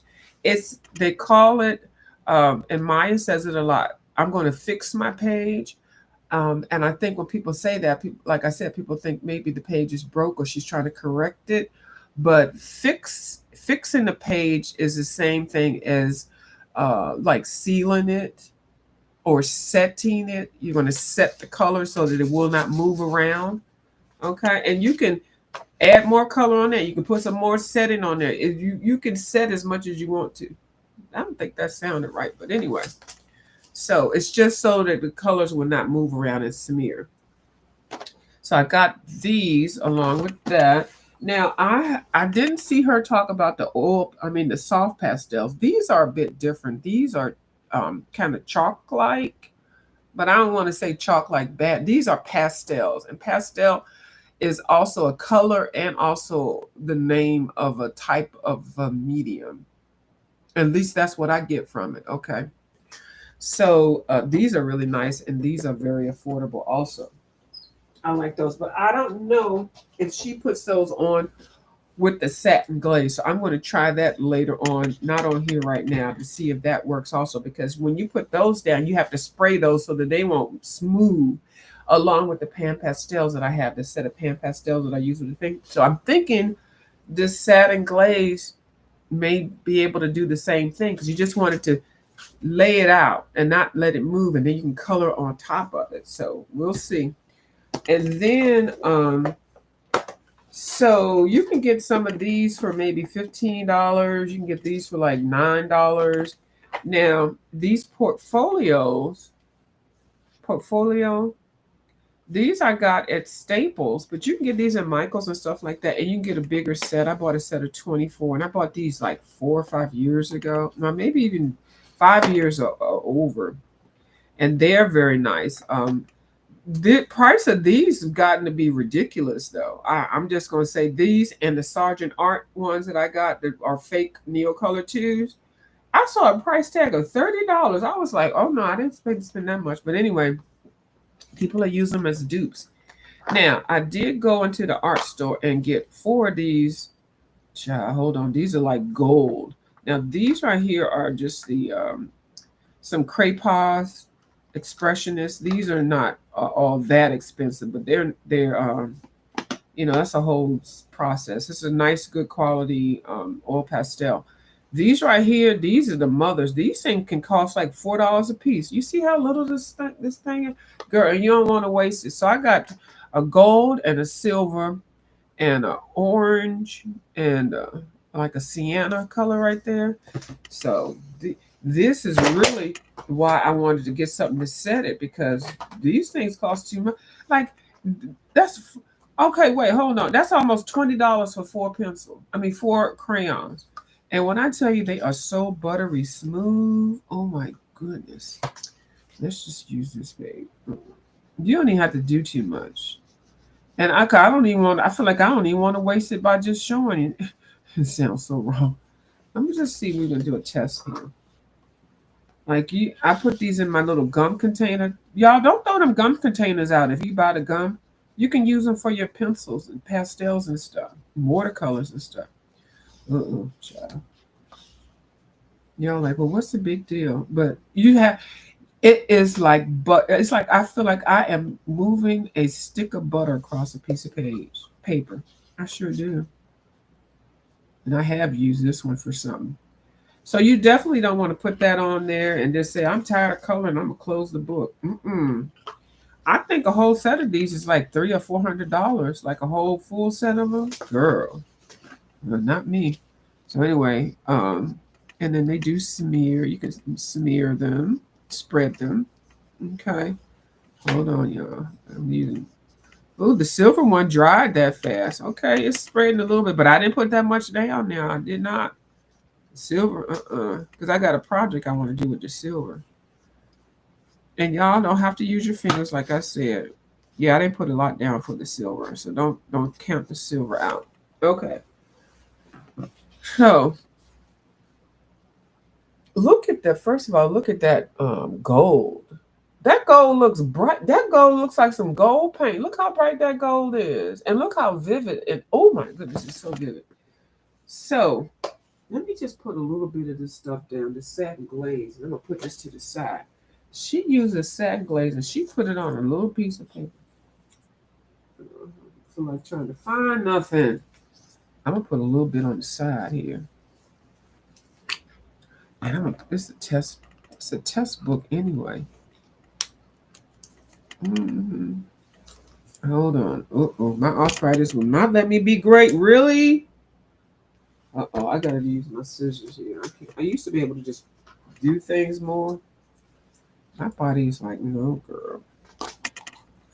S1: They call it, and Maya says it a lot. I'm going to fix my page. And I think when people say that, people, like I said, people think maybe the page is broke or she's trying to correct it. But fixing the page is the same thing as like sealing it or setting it. You're going to set the color so that it will not move around. Okay, and you can add more color on there. You can put some more setting on there. If you can set as much as you want to. I don't think that sounded right, but anyway. So it's just so that the colors will not move around and smear. So I got these along with that. Now I didn't see her talk about the the soft pastels. These are a bit different. These are kind of chalk like, but I don't want to say chalk like bad. These are pastels, and pastel is also a color and also the name of a type of a medium. At least that's what I get from it. Okay. So these are really nice, and these are very affordable also. I like those, but I don't know if she puts those on with the satin glaze. So I'm going to try that later on, not on here right now, to see if that works also. Because when you put those down, you have to spray those so that they won't smooth, along with the pan pastels that I have, the set of pan pastels that I use with the thing. So I'm thinking this satin glaze may be able to do the same thing, because you just want it to lay it out and not let it move, and then you can color on top of it. So we'll see. And then so you can get some of these for maybe $15. You can get these for like $9. Now these portfolio, these I got at Staples, but you can get these at Michael's and stuff like that, and you can get a bigger set. I bought a set of 24, and I bought these like 4 or 5 years ago. No, maybe even 5 years or over, and they're very nice. The price of these have gotten to be ridiculous, though. I'm just going to say these and the Sergeant Art ones that I got that are fake Neocolor twos. I saw a price tag of $30. I was like, oh no, I didn't spend that much. But anyway, people are using them as dupes. Now, I did go into the art store and get 4 of these. Child, hold on. These are like gold. Now, these right here are just the some crayons, expressionists. These are not all that expensive, but they're that's a whole process. It's a nice, good quality oil pastel. These right here, these are the mothers. These things can cost like $4 a piece. You see how little this thing is, girl, and you don't want to waste it. So I got a gold and a silver and an orange and like a sienna color right there. So this is really why I wanted to get something to set it, because these things cost too much. Like that's okay. Wait, hold on. That's almost $20 for 4 pencil. I mean 4 crayons. And when I tell you they are so buttery smooth, oh my goodness. Let's just use this, babe. You don't even have to do too much. And I don't even want. I feel like I don't even want to waste it by just showing it. It sounds so wrong. Let me just see. We're gonna do a test here. Like I put these in my little gum container. Y'all don't throw them gum containers out. If you buy the gum, you can use them for your pencils and pastels and stuff, watercolors and stuff. Child. Y'all like, well, what's the big deal? But you have. It is like, but it's like I feel like I am moving a stick of butter across a piece of paper. I sure do. And I have used this one for something. So you definitely don't want to put that on there and just say, I'm tired of coloring, I'm gonna close the book. I think a whole set of these is like $300 or $400, like a whole full set of them. Girl, no, not me. So anyway, and then they do smear. You can smear them, spread them. Okay, hold on, y'all. I'm using. Oh, the silver one dried that fast. Okay, it's spreading a little bit, but I didn't put that much down now. I did not. Silver, because I got a project I want to do with the silver. And y'all don't have to use your fingers, like I said. Yeah, I didn't put a lot down for the silver, so don't count the silver out. Okay. So look at that. First of all, look at that gold. That gold looks bright. That gold looks like some gold paint. Look how bright that gold is. And look how vivid. And oh my goodness, it's so vivid. So let me just put a little bit of this stuff down, the satin glaze. And I'm going to put this to the side. She uses satin glaze and she put it on a little piece of paper. I feel like trying to find nothing. I'm going to put a little bit on the side here. And I'm gonna, it's a test book anyway. Mm-hmm. Hold on. Uh-oh, my arthritis will not let me be great. Really? Uh-oh, I gotta use my scissors here. I used to be able to just do things more. My body is like, no, girl.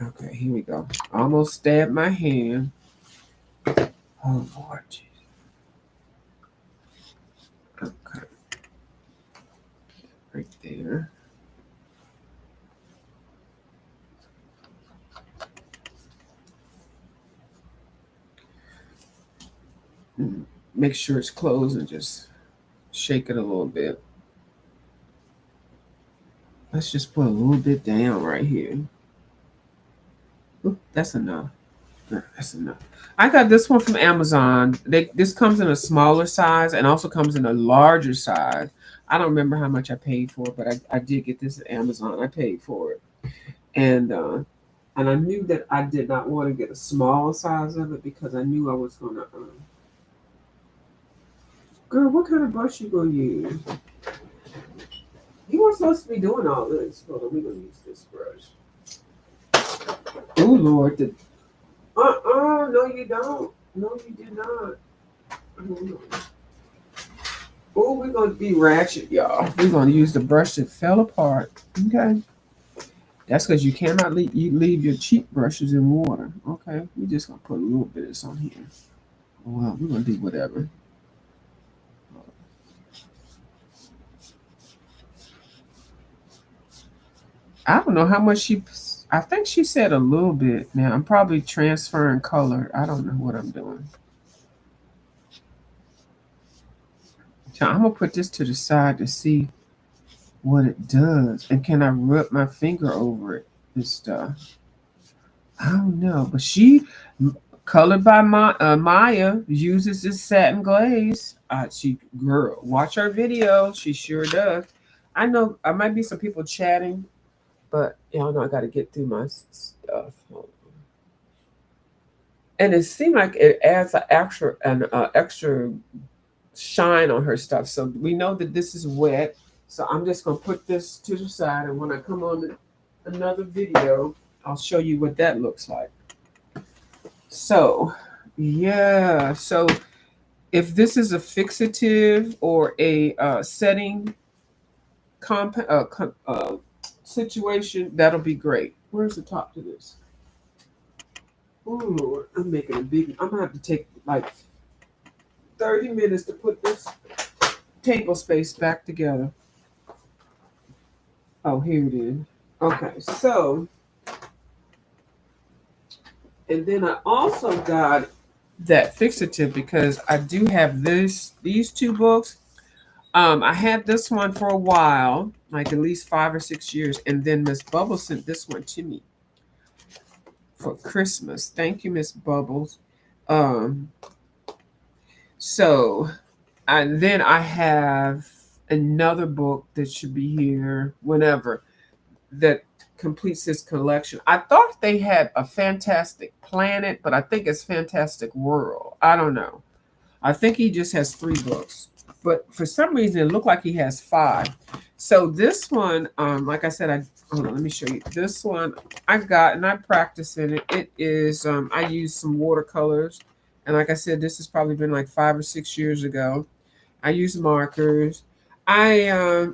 S1: Okay, here we go. Almost stabbed my hand. Oh, Lord. Okay. Right there. Make sure it's closed and just shake it a little bit. Let's just put a little bit down right here. Ooh, that's enough. That's enough. I got this one from Amazon. This comes in a smaller size and also comes in a larger size. I don't remember how much I paid for it, but I did get this at Amazon. I paid for it, and I knew that I did not want to get a small size of it because I knew I was gonna. Girl, what kind of brush you gonna use? You weren't supposed to be doing all this. Hold on, we gonna use this brush. Oh Lord, no, you don't. No, you did not. Oh, we're gonna be ratchet, y'all. We're gonna use the brush that fell apart. Okay. That's because you cannot leave your cheap brushes in water. Okay. We're just gonna put a little bit of this on here. Well, we're gonna do whatever. I don't know how much I think she said a little bit. Now I'm probably transferring color. I don't know what I'm doing. So I'm gonna put this to the side to see what it does. And can I rub my finger over it and stuff? I don't know. But she, colored by Maya, uses this satin glaze. Girl, watch her video. She sure does. I know I might be some people chatting, but y'all know I got to get through my stuff. And it seemed like it adds an extra shine on her stuff. So we know that this is wet. So I'm just gonna put this to the side, and when I come on another video, I'll show you what that looks like. So, yeah. So if this is a fixative or a setting situation, that'll be great. Where's the top to this? Oh Lord, I'm making a big. I'm gonna have to take like 30 minutes to put this table space back together. Oh, here it is. Okay, so, and then I also got that fixative because I do have these two books. I had this one for a while, like at least 5 or 6 years, and then Miss Bubbles sent this one to me for Christmas. Thank you, Miss Bubbles. Um, so, and then I have another book that should be here whenever that completes this collection. I thought they had a Fantastic Planet, but I think it's Fantastic World. I don't know. I think he just has 3 books, but for some reason it looked like he has 5. So this one, like I said, hold on, let me show you. This one I got and I practice in it. It is I used some watercolors, and like I said, this has probably been like 5 or 6 years ago. I use markers. I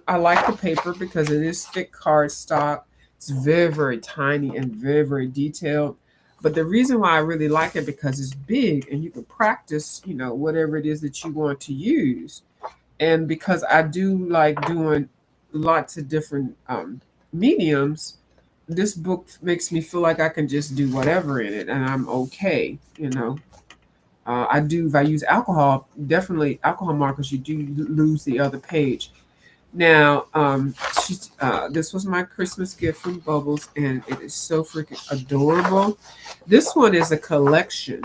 S1: like the paper because it is thick cardstock. It's very, very tiny and very, very detailed. But the reason why I really like it because it's big and you can practice, whatever it is that you want to use. And because I do like doing lots of different mediums, this book makes me feel like I can just do whatever in it and I'm okay. I do, if I use alcohol, definitely alcohol markers, you do lose the other page. Now, this was my Christmas gift from Bubbles, and it is so freaking adorable. This one is a collection.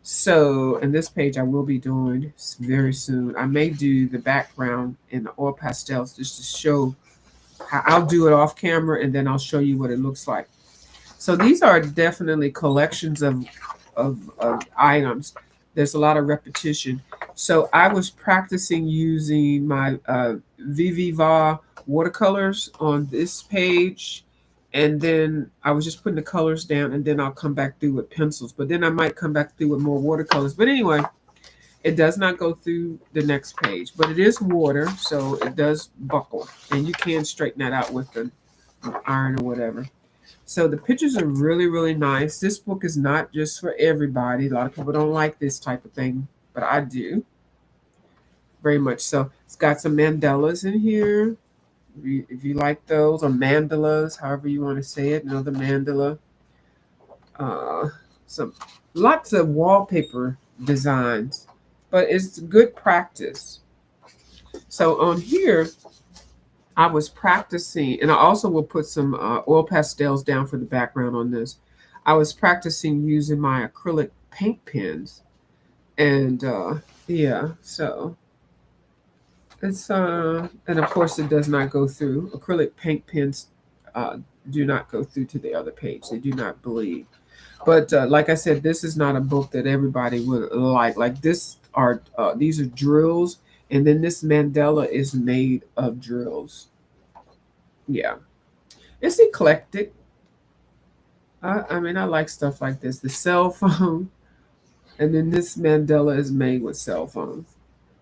S1: So, and this page I will be doing very soon. I may do the background in the oil pastels just to show how I'll do it off camera, and then I'll show you what it looks like. So these are definitely collections of items. There's a lot of repetition. So I was practicing using my Viviva watercolors on this page. And then I was just putting the colors down, and then I'll come back through with pencils. But then I might come back through with more watercolors. But anyway, it does not go through the next page. But it is water, so it does buckle. And you can straighten that out with the iron or whatever. So the pictures are really, really nice. This book is not just for everybody. A lot of people don't like this type of thing, but I do very much so. It's got some mandalas in here. If you like those, or mandalas, however you want to say it, another mandala. Uh, some lots of wallpaper designs, but it's good practice. So on here, I was practicing, and I also will put some oil pastels down for the background on this. I was practicing using my acrylic paint pens, and yeah, so it's and of course it does not go through. Acrylic paint pens uh, do not go through to the other page. They do not bleed. But like I said, this is not a book that everybody would like. Like this are these are drills, and then this mandala is made of drills. Yeah. It's eclectic. I mean, I like stuff like this. The cell phone, and then this mandala is made with cell phones.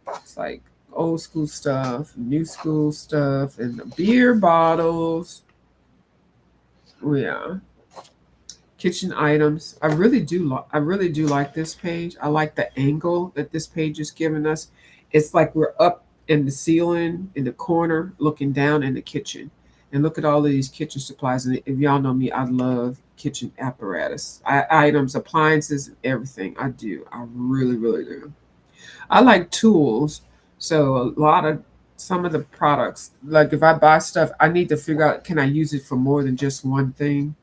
S1: It's like old school stuff, new school stuff, and the beer bottles. Oh, yeah, kitchen items. I really do like this page. I like the angle that this page is giving us. It's like we're up in the ceiling in the corner, looking down in the kitchen. And look at all of these kitchen supplies. And if y'all know me, I love kitchen apparatus, items, appliances, and everything. I do. I really, really do. I like tools. So a lot of some of the products, like if I buy stuff, I need to figure out, can I use it for more than just one thing?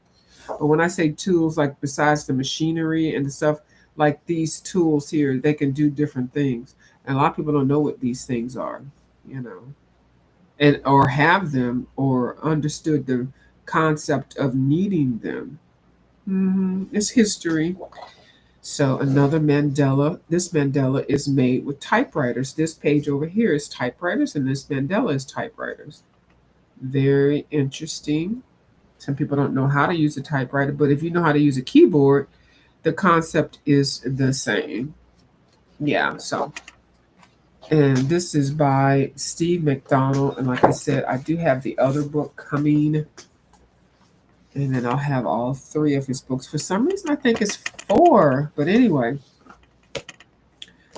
S1: But when I say tools, like besides the machinery and the stuff, like these tools here, they can do different things. And a lot of people don't know what these things are, you know, and or have them or understood the concept of needing them. It's history. So another mandala. This mandala is made with typewriters. This page over here is typewriters, and this mandala is typewriters. Very interesting. Some people don't know how to use a typewriter, but if you know how to use a keyboard, the concept is the same. Yeah, so and this is by Steve McDonald. And like I said, I do have the other book coming, and then I'll have all three of his books. For some reason, I think it's four, but anyway,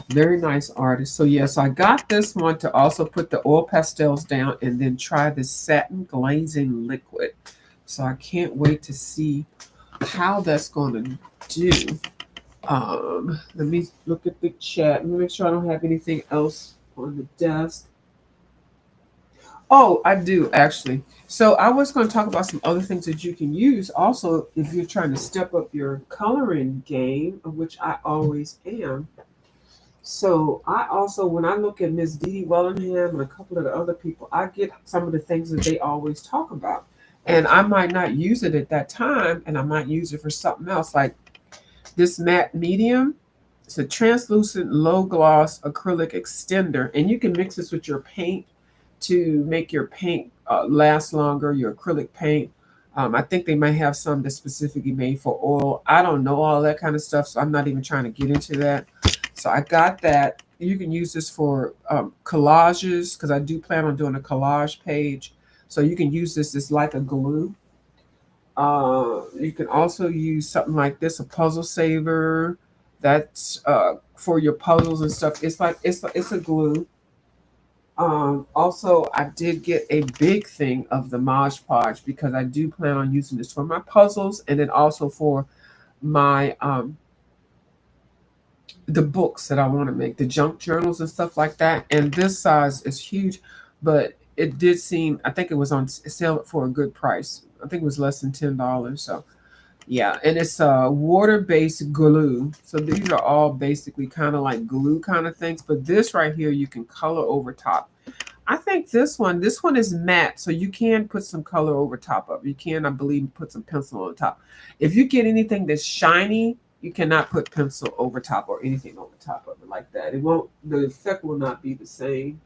S1: very nice artist. So yes, I got this one to also put the oil pastels down and then try the satin glazing liquid. So I can't wait to see how that's going to do. Let me look at the chat. Let me make sure I don't have anything else on the desk. Oh, I do actually. So I was going to talk about some other things that you can use also if you're trying to step up your coloring game, of which I always am. So I also, when I look at Miss Dee Dee Wellingham and a couple of the other people, I get some of the things that they always talk about. And I might not use it at that time, and I might use it for something else. Like this matte medium, it's a translucent low gloss acrylic extender, and you can mix this with your paint to make your paint last longer, your acrylic paint. I think they might have some that's specifically made for oil. I don't know all that kind of stuff, so I'm not even trying to get into that. So I got that. You can use this for collages because I do plan on doing a collage page. So you can use this as like a glue. You can also use something like this, a puzzle saver. That's for your puzzles and stuff. It's like it's a glue. Also, I did get a big thing of the Mod Podge because I do plan on using this for my puzzles and then also for my the books that I want to make, the junk journals and stuff like that. And this size is huge, but it did seem, I think it was on sale for a good price. I think it was less than $10. So yeah, and it's water-based glue. So these are all basically kind of like glue kind of things, but this right here you can color over top. I think this one is matte, so you can put some color over top of it. You can, I believe, put some pencil on top. If you get anything that's shiny, you cannot put pencil over top or anything over top of it like that. It won't. The effect will not be the same.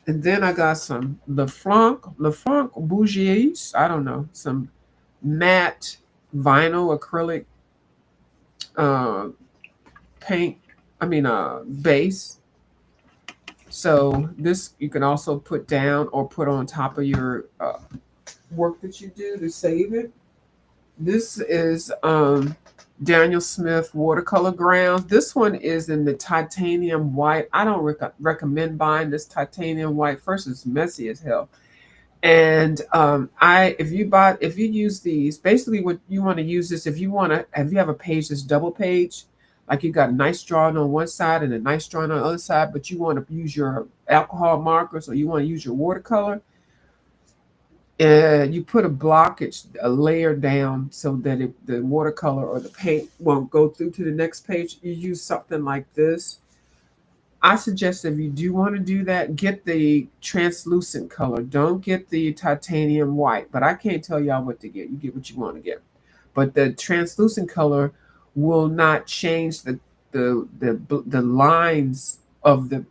S1: And then I got some Lefranc Bougies. I don't know, some matte vinyl acrylic uh, paint. I mean, base. So this you can also put down or put on top of your work that you do to save it. This is Daniel Smith watercolor grounds. This one is in the titanium white. I don't recommend buying this titanium white. First, it's messy as hell. And I if you use these, basically what you want to use this if you want to if you have a page that's double page, like you got a nice drawing on one side and a nice drawing on the other side, but you want to use your alcohol markers or you want to use your watercolor, and you put a blockage, a layer down so that the watercolor or the paint won't go through to the next page. You use something like this. I suggest if you do want to do that, get the translucent color. Don't get the titanium white. But I can't tell y'all what to get. You get what you want to get. But the translucent color will not change the lines of the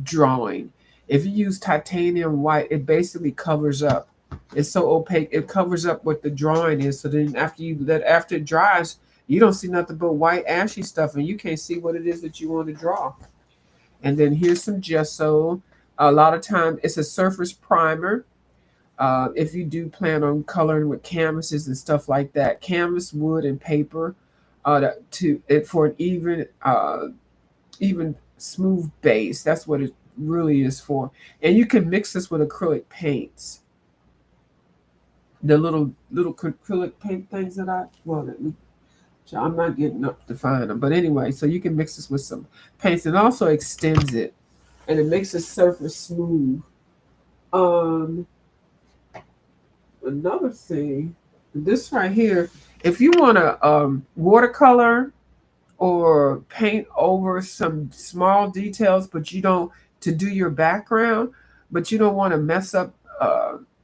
S1: drawing. If you use titanium white, it basically covers up. It's so opaque, it covers up what the drawing is. So then after it dries, you don't see nothing but white ashy stuff, and you can't see what it is that you want to draw. And then here's some gesso. A lot of time it's a surface primer. If you do plan on coloring with canvases and stuff like that, canvas, wood, and paper, to it for an even smooth base. That's what it really is for. And you can mix this with acrylic paints. The little acrylic paint things that I'm not getting up to find them. But anyway, so you can mix this with some paints and also extends it and it makes the surface smooth. Um, Another thing, this right here, if you want to watercolor or paint over some small details, but you don't to do your background, but you don't want to mess up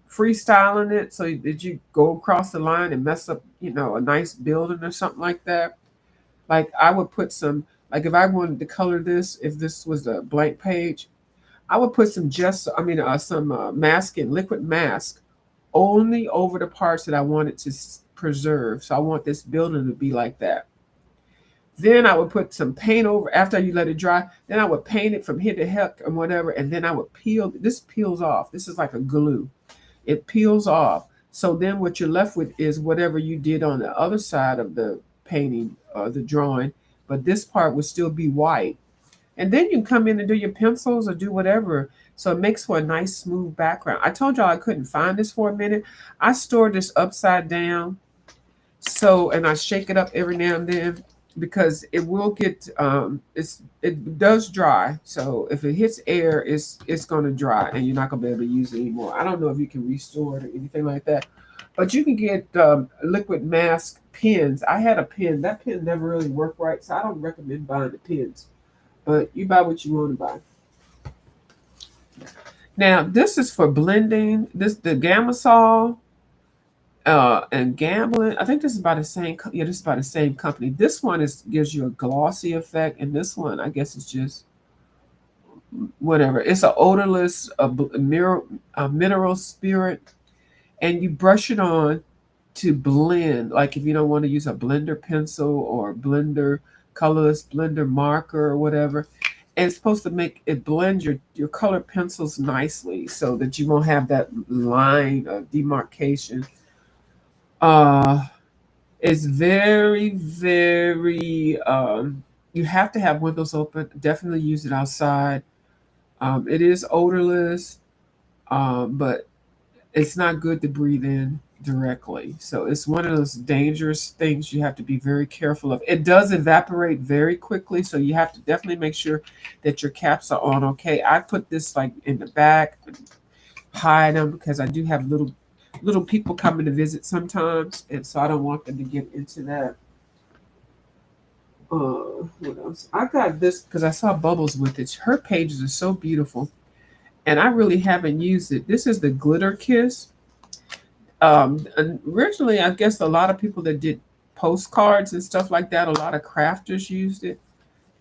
S1: freestyling it so that you go across the line and mess up, a nice building or something like that. Like I would put some, like if I wanted to color this, if this was a blank page, I would put some masking, liquid mask only over the parts that I wanted to preserve. So I want this building to be like that. Then I would put some paint over after you let it dry. Then I would paint it from head to head and whatever. And then I would peel. This peels off. This is like a glue. It peels off. So then what you're left with is whatever you did on the other side of the painting or the drawing. But this part would still be white. And then you can come in and do your pencils or do whatever. So it makes for a nice smooth background. I told y'all I couldn't find this for a minute. I stored this upside down. So, and I shake it up every now and then because it will get it does dry. So if it hits air, it's gonna dry and you're not gonna be able to use it anymore. I don't know if you can restore it or anything like that. But you can get liquid mask pens. I had a pen. That pen never really worked right, so I don't recommend buying the pens. But you buy what you want to buy. Now this is for blending. This the Gamasol and gambling. I think this is by the same. Yeah, this is by the same company. This one is gives you a glossy effect, and this one I guess it's just whatever. It's a odorless, a mineral spirit, and you brush it on to blend. Like if you don't want to use a blender pencil or blender colorless blender marker or whatever, and it's supposed to make it blend your colored pencils nicely so that you won't have that line of demarcation. Uh, it's very, very. You have to have windows open. Definitely use it outside. It is odorless, but it's not good to breathe in. directly. So it's one of those dangerous things you have to be very careful of. It does evaporate very quickly, so you have to definitely make sure that your caps are on okay. I put this like in the back, hide them because I do have little people coming to visit sometimes, and so I don't want them to get into that. What else? I got this because I saw Bubbles with it. Her pages are so beautiful, and I really haven't used it. This is the Glitter Kiss. And originally, I guess a lot of people that did postcards and stuff like that, a lot of crafters used it,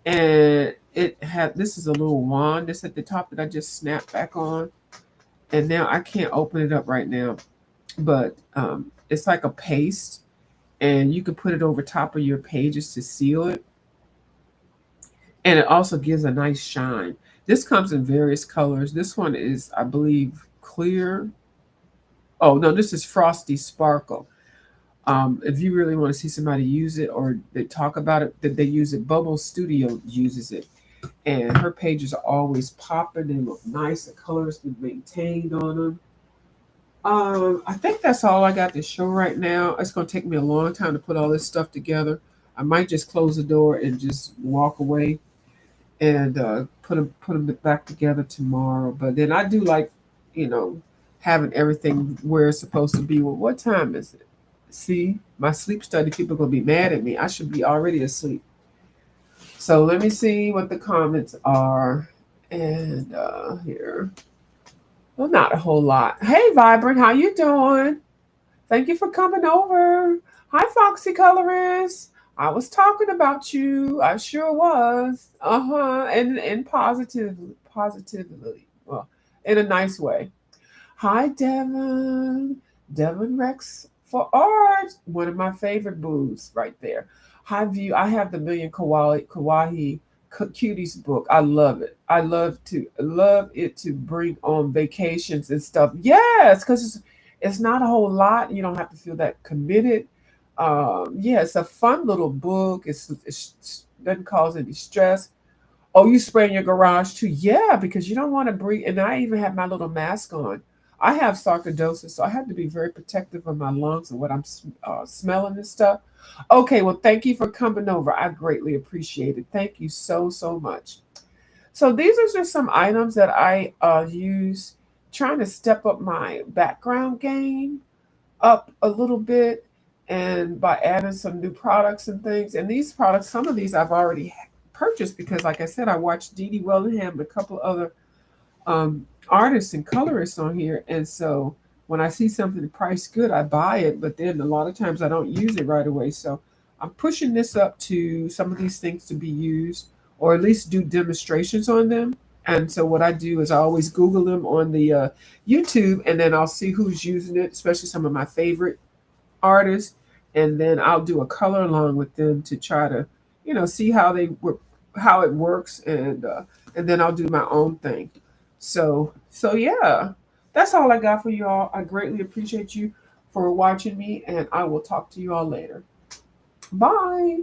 S1: and it had this is a little wand that's at the top that I just snapped back on, and now I can't open it up right now, but it's like a paste, and you can put it over top of your pages to seal it, and it also gives a nice shine. This comes in various colors. This one is, I believe, clear. Oh no, this is Frosty Sparkle. If you really want to see somebody use it or they talk about it, that they use it, Bubble Studio uses it, and her pages are always popping. They look nice. The colors been maintained on them. I think that's all I got to show right now. It's gonna take me a long time to put all this stuff together. I might just close the door and just walk away and put them back together tomorrow. But then I do like, you know, having everything where it's supposed to be. Well, what time is it? See, my sleep study people are gonna be mad at me. I should be already asleep. So let me see what the comments are. And here, well, not a whole lot. Hey, Vibrant, how you doing? Thank you for coming over. Hi, Foxy Colorist. I was talking about you. I sure was. Uh-huh. And positively. Well, in a nice way. Hi, Devin. Devin Rex for art. One of my favorite booths right there. Hi, View. I have the Million Kawaii Cuties book. I love it. I love it to bring on vacations and stuff. Yes, because it's not a whole lot. You don't have to feel that committed. Yeah, it's a fun little book. It's doesn't cause any stress. Oh, you spray in your garage too? Yeah, because you don't want to breathe. And I even have my little mask on. I have sarcoidosis, so I have to be very protective of my lungs and what I'm smelling and stuff. Okay, well, thank you for coming over. I greatly appreciate it. Thank you so, so much. So these are just some items that I use trying to step up my background game up a little bit and by adding some new products and things. And these products, some of these I've already purchased because, like I said, I watched Dee Dee Wellingham and a couple of other artists and colorists on here. And so when I see something priced good, I buy it. But then a lot of times I don't use it right away. So I'm pushing this up to some of these things to be used or at least do demonstrations on them. And so what I do is I always Google them on the YouTube, and then I'll see who's using it, especially some of my favorite artists, and then I'll do a color along with them to try to, see how they work, how it works, and then I'll do my own thing. So yeah, that's all I got for you all. I greatly appreciate you for watching me, and I will talk to you all later. Bye.